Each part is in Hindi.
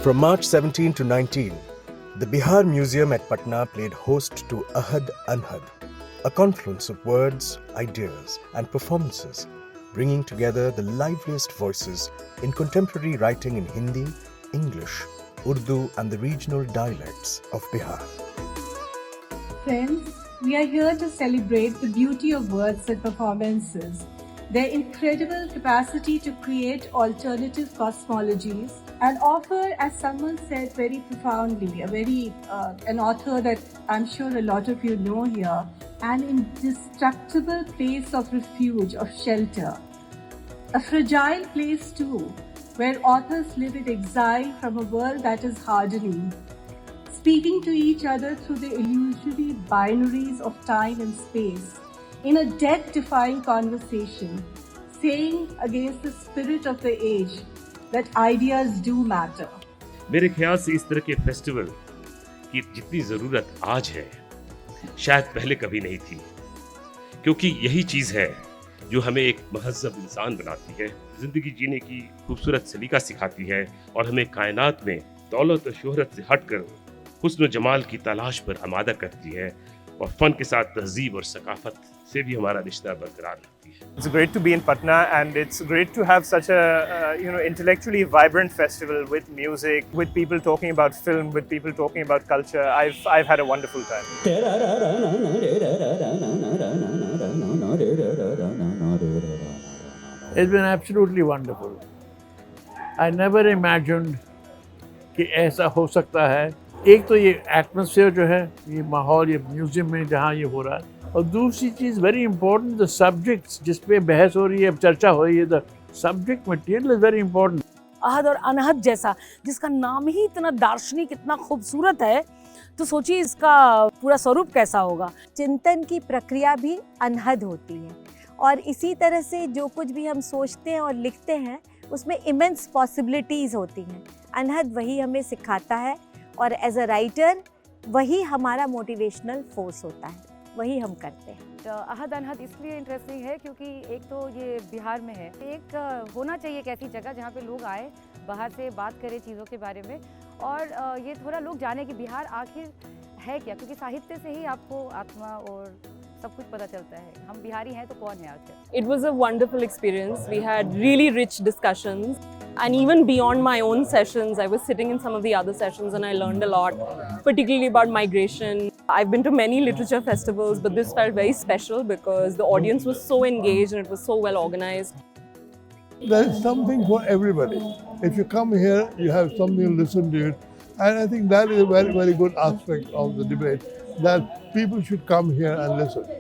From March 17 to 19, the Bihar Museum at Patna played host to Ahad Anhad, a confluence of words, ideas, and performances, bringing together the liveliest voices in contemporary writing in Hindi, English, Urdu, and the regional dialects of Bihar. Friends, we are here to celebrate the beauty of words and performances, their incredible capacity to create alternative cosmologies, and offer, as someone said very profoundly, an author that I'm sure a lot of you know here, an indestructible place of refuge, of shelter. A fragile place too, where authors live in exile from a world that is hardening, speaking to each other through the illusory binaries of time and space, in a death-defying conversation, saying against the spirit of the age that ideas do matter. मेरे ख्याल से इस तरह के फेस्टिवल की जितनी ज़रूरत आज है, शायद पहले कभी नहीं थी, क्योंकि यही चीज़ है जो हमें एक महज़्ज़ब इंसान बनाती है, ज़िंदगी जीने की खूबसूरत सलीका सिखाती है और हमें कायनात में दौलत और शोहरत से हटकर हुस्न और जमाल की तलाश पर आमादा करती है और फ़न के साथ तहज़ीब और सकाफ़त से भी हमारा रिश्ता बरकरार रखती है। It's great to be in Patna, and it's great to have such a intellectually vibrant festival with music, with people talking about film, with people talking about culture. I've had a wonderful time. It's been absolutely wonderful. I never imagined कि ऐसा हो सकता है। एक तो ये एटमॉस्फेयर जो है, ये माहौल, ये म्यूजियम में जहाँ ये हो रहा है, और दूसरी चीज़ वेरी इंपॉर्टेंट, द सब्जेक्ट्स जिस पे बहस हो रही है, चर्चा हो रही है, the subject material is very important. अहद और अनहद जैसा, जिसका नाम ही इतना दार्शनिक, इतना खूबसूरत है, तो सोचिए इसका पूरा स्वरूप कैसा होगा। चिंतन की प्रक्रिया भी अनहद होती है, और इसी तरह से जो कुछ भी हम सोचते हैं और लिखते हैं उसमें इमेंस पॉसिबिलिटीज़ होती हैं। अनहद वही हमें सिखाता है, और एज अ राइटर वही हमारा मोटिवेशनल फोर्स होता है, वही हम करते हैं। तो अहद अनहद इसलिए इंटरेस्टिंग है क्योंकि एक तो ये बिहार में है, एक होना चाहिए एक ऐसी जगह जहाँ पे लोग आए, बाहर से बात करें चीज़ों के बारे में, और ये थोड़ा लोग जाने कि बिहार आखिर है क्या, क्योंकि साहित्य से ही आपको आत्मा और सब कुछ पता चलता है। हम बिहारी हैं तो कौन है आखिर। It was a wonderful experience. We had really rich discussions, and even beyond my own sessions, I was sitting in some of the other sessions and I learned a lot, particularly about migration. I've been to many literature festivals, but this felt very special because the audience was so engaged and it was so well organized. There is something for everybody. If you come here, you have something to listen to it. And I think that is a very, very good aspect of the debate, that people should come here and listen.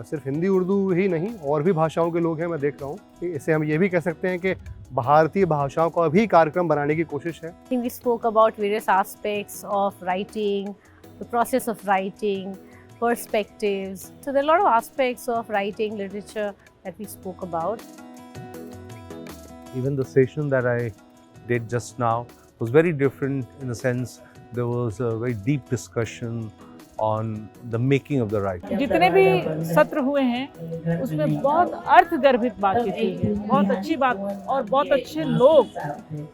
सिर्फ हिंदी उर्दू ही नहीं, और भी भाषाओं के लोग हैं, मैं देख रहा हूँ। इससे हम ये भी कह सकते हैं कि भारतीय भाषाओं का भी कार्यक्रम बनाने की कोशिश है। We spoke about various aspects of writing, the process of writing, perspectives. So there are a lot of aspects of writing, literature that we spoke about. Even the session that I did just now was very different in the sense there was a very deep discussion on the making of the writing. जितने भी सत्र हुए हैं उसमें बहुत अर्थगर्भित बातचीत हुई है, बहुत अच्छी बात, और बहुत अच्छे लोग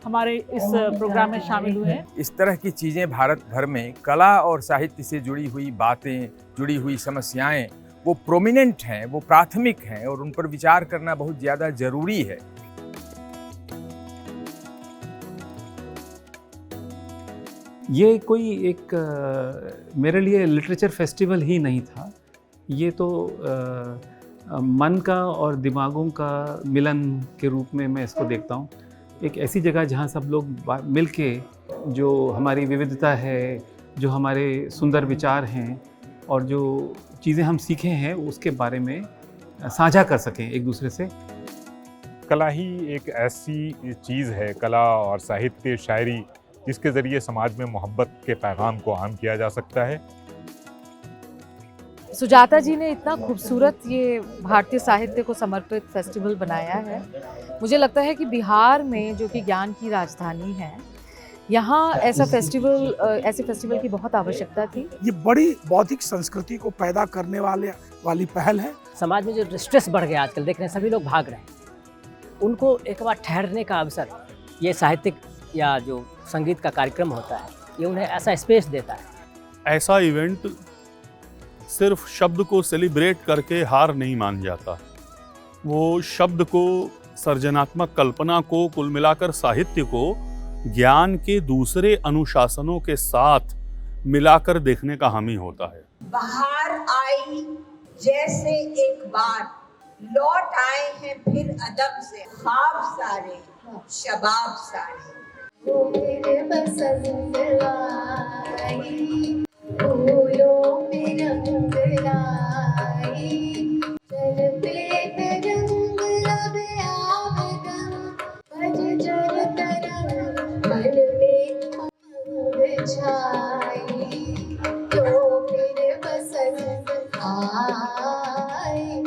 हमारे इस प्रोग्राम में शामिल हुए हैं। इस तरह की चीज़ें भारत भर में कला और साहित्य से जुड़ी हुई बातें, जुड़ी हुई समस्याएं, वो प्रोमिनेंट हैं, वो प्राथमिक हैं, और उन पर विचार करना बहुत ज़्यादा ज़रूरी है। ये कोई एक मेरे लिए लिटरेचर फेस्टिवल ही नहीं था, ये तो मन का और दिमागों का मिलन के रूप में मैं इसको देखता हूँ। एक ऐसी जगह जहाँ सब लोग मिल के जो हमारी विविधता है, जो हमारे सुंदर विचार हैं और जो चीज़ें हम सीखे हैं उसके बारे में साझा कर सकें एक दूसरे से। कला ही एक ऐसी चीज़ है, कला और साहित्य, शायरी, जिसके ज़रिए समाज में मोहब्बत के पैगाम को आम किया जा सकता है। सुजाता जी ने इतना खूबसूरत ये भारतीय साहित्य को समर्पित फेस्टिवल बनाया है। मुझे लगता है कि बिहार में, जो कि ज्ञान की राजधानी है, यहाँ ऐसे फेस्टिवल की बहुत आवश्यकता थी। ये बड़ी बौद्धिक संस्कृति को पैदा करने वाली पहल है। समाज में जो स्ट्रेस बढ़ गया आजकल, देख रहे हैं सभी लोग भाग रहे हैं, उनको एक बार ठहरने का अवसर ये साहित्यिक या जो संगीत का कार्यक्रम होता है, ये उन्हें ऐसा स्पेस देता है। ऐसा इवेंट सिर्फ शब्द को सेलिब्रेट करके हार नहीं मान जाता। वो शब्द को, सर्जनात्मक कल्पना को, कुल मिलाकर साहित्य को ज्ञान के दूसरे अनुशासनों के साथ मिलाकर देखने का हामी होता है। बाहर आई जैसे एक बार, लौट आए हैं फिर अदब से, ख्वाब सारे, शबाब सारे। वो मेरे पसंद आई, फूलों में रंग लाई, चल पे रंग लब आवेदन, बज जल तरंग, मन में उमंग छाई, तो फिर पसंद आई।